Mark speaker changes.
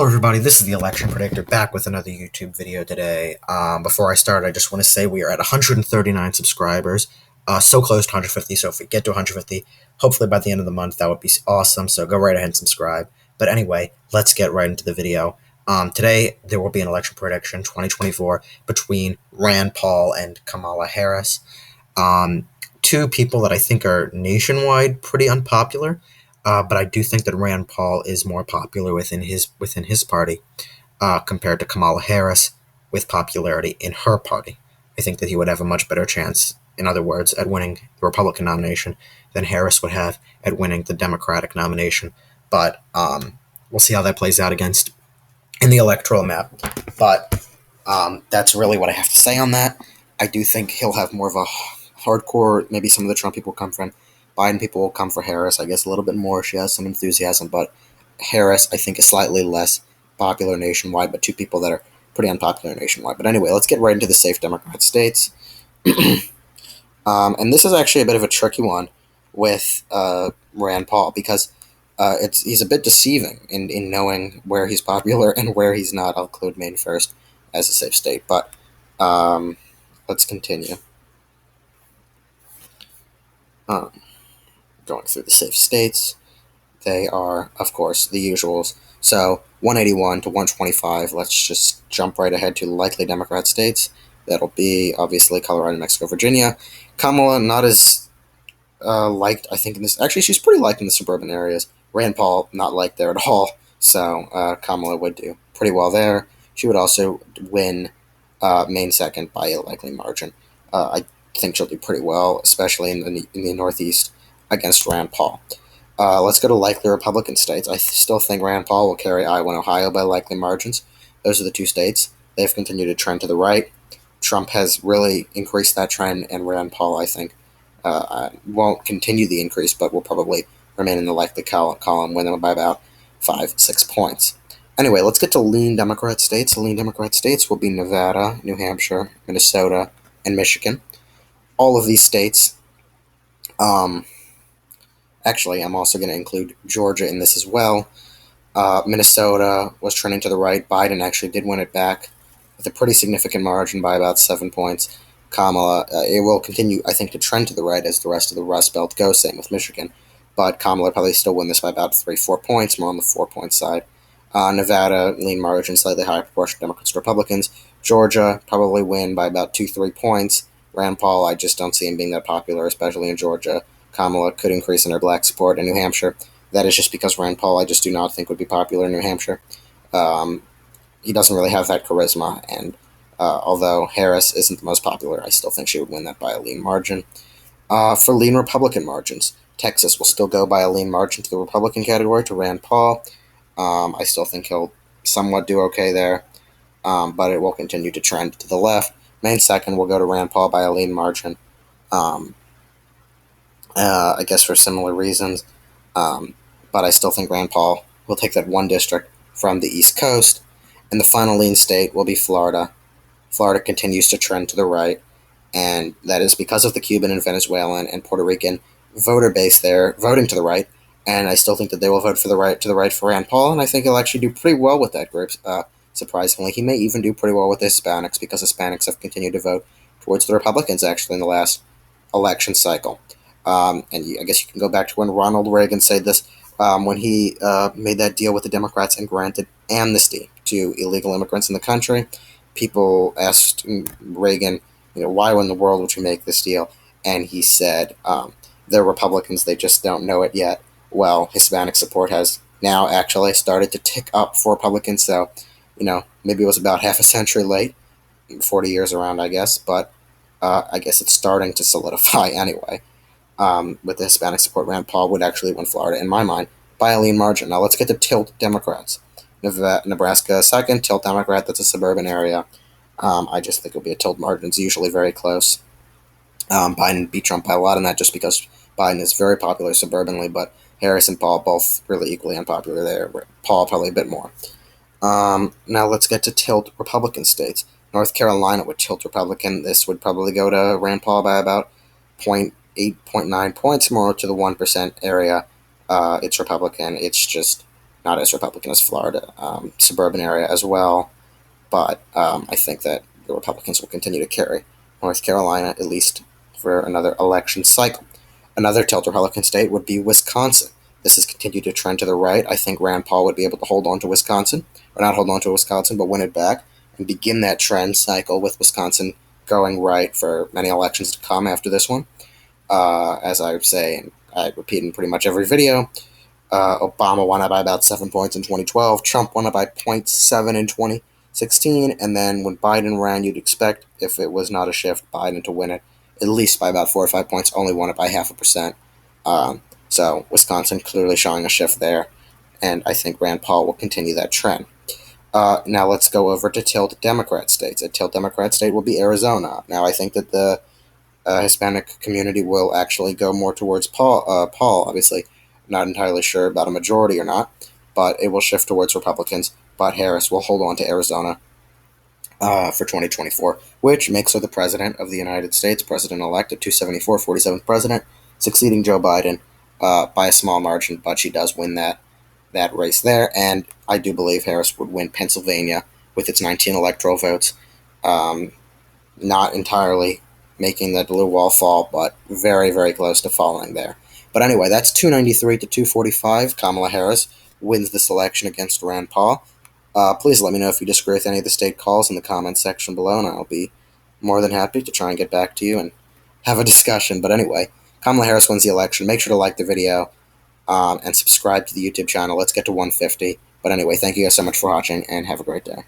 Speaker 1: Hello everybody, this is the Election Predictor back with another YouTube video today. Before I start, I just want to say we are at 139 subscribers, so close to 150, so if we get to 150, hopefully by the end of the month, that would be awesome, so go right ahead and subscribe. But anyway, let's get right into the video. Today, there will be an election prediction, 2024, between Rand Paul and Kamala Harris. Two people that I think are nationwide pretty unpopular. But I do think that Rand Paul is more popular within his party compared to Kamala Harris with popularity in her party. I think that he would have a much better chance, in other words, at winning the Republican nomination than Harris would have at winning the Democratic nomination. But we'll see how that plays out in the electoral map. But that's really what I have to say on that. I do think he'll have more of a hardcore, maybe some of the Trump people come from. Biden people will come for Harris, I guess, a little bit more. She has some enthusiasm, but Harris, I think, is slightly less popular nationwide, but two people that are pretty unpopular nationwide. But anyway, let's get right into the safe Democrat states. And this is actually a bit of a tricky one with Rand Paul because he's a bit deceiving in knowing where he's popular and where he's not. I'll include Maine first as a safe state, but let's continue. Going through the safe states, they are, of course, the usuals. So 181 to 125. Let's just jump right ahead to likely Democrat states. That'll be obviously Colorado, New Mexico, Virginia. Kamala, not as liked, I think, in this. Actually, she's pretty liked in the suburban areas. Rand Paul, not liked there at all. So Kamala would do pretty well there. She would also win Maine second by a likely margin. I think she'll do pretty well, especially in the Northeast against Rand Paul. Let's go to likely Republican states. I still think Rand Paul will carry Iowa and Ohio by likely margins. Those are the two states. They've continued to trend to the right. Trump has really increased that trend, and Rand Paul, I think, won't continue the increase, but will probably remain in the likely column, win them by about 5-6 points. Anyway, let's get to lean Democrat states. The lean Democrat states will be Nevada, New Hampshire, Minnesota, and Michigan. All of these states, actually, I'm also going to include Georgia in this as well. Minnesota was trending to the right. Biden actually did win it back with a pretty significant margin by about 7 points. Kamala, it will continue, I think, to trend to the right as the rest of the Rust Belt goes, same with Michigan. But Kamala probably still win this by about 3-4 points, more on the 4-point side. Nevada, lean margin, slightly higher proportion of Democrats to Republicans. Georgia, probably win by about 2-3 points. Rand Paul, I just don't see him being that popular, especially in Georgia. Kamala could increase in her black support in New Hampshire. That is just because Rand Paul, I just do not think would be popular in New Hampshire. He doesn't really have that charisma, and although Harris isn't the most popular, I still think she would win that by a lean margin. For lean Republican margins, Texas will still go by a lean margin to the Republican category to Rand Paul. I still think he'll somewhat do okay there, but it will continue to trend to the left. Maine second will go to Rand Paul by a lean margin. I guess for similar reasons, but I still think Rand Paul will take that one district from the East Coast, and the final lean state will be Florida. Florida continues to trend to the right, and that is because of the Cuban and Venezuelan and Puerto Rican voter base there voting to the right, and I still think that they will vote to the right for Rand Paul, and I think he'll actually do pretty well with that group, surprisingly. He may even do pretty well with the Hispanics, because Hispanics have continued to vote towards the Republicans, actually, in the last election cycle. I guess you can go back to when Ronald Reagan said this, when he made that deal with the Democrats and granted amnesty to illegal immigrants in the country. People asked Reagan, why in the world would you make this deal? And he said, they're Republicans, they just don't know it yet. Well, Hispanic support has now actually started to tick up for Republicans, so, maybe it was about half a century late, 40 years around, I guess, but I guess it's starting to solidify anyway. With the Hispanic support, Rand Paul would actually win Florida, in my mind, by a lean margin. Now let's get to tilt Democrats. Nebraska second, tilt Democrat, that's a suburban area. I just think it'll be a tilt margin. It's usually very close. Biden beat Trump by a lot in that just because Biden is very popular suburbanly, but Harris and Paul both really equally unpopular there. Paul probably a bit more. Now let's get to tilt Republican states. North Carolina would tilt Republican. This would probably go to Rand Paul by about 0.8, 0.9 points, more to the 1% area. It's Republican. It's just not as Republican as Florida, suburban area as well. But I think that the Republicans will continue to carry North Carolina, at least for another election cycle. Another tilt Republican state would be Wisconsin. This has continued to trend to the right. I think Rand Paul would be able to hold on to Wisconsin, or not hold on to Wisconsin, but win it back and begin that trend cycle with Wisconsin going right for many elections to come after this one. As I say, and I repeat in pretty much every video, Obama won it by about 7 points in 2012. Trump won it by 0.7 in 2016. And then when Biden ran, you'd expect, if it was not a shift, Biden to win it at least by about 4 or 5 points. Only won it by 0.5%. So Wisconsin clearly showing a shift there. And I think Rand Paul will continue that trend. Now let's go over to tilt Democrat states. A tilt Democrat state will be Arizona. Now I think that the Hispanic community will actually go more towards Paul. Obviously, not entirely sure about a majority or not, but it will shift towards Republicans. But Harris will hold on to Arizona for 2024, which makes her the president of the United States, president-elect at 274, 47th president, succeeding Joe Biden by a small margin, but she does win that race there, and I do believe Harris would win Pennsylvania with its 19 electoral votes. Not entirely making the blue wall fall, but very, very close to falling there. But anyway, that's 293 to 245. Kamala Harris wins this election against Rand Paul. Please let me know if you disagree with any of the state calls in the comments section below, and I'll be more than happy to try and get back to you and have a discussion. But anyway, Kamala Harris wins the election. Make sure to like the video and subscribe to the YouTube channel. Let's get to 150. But anyway, thank you guys so much for watching, and have a great day.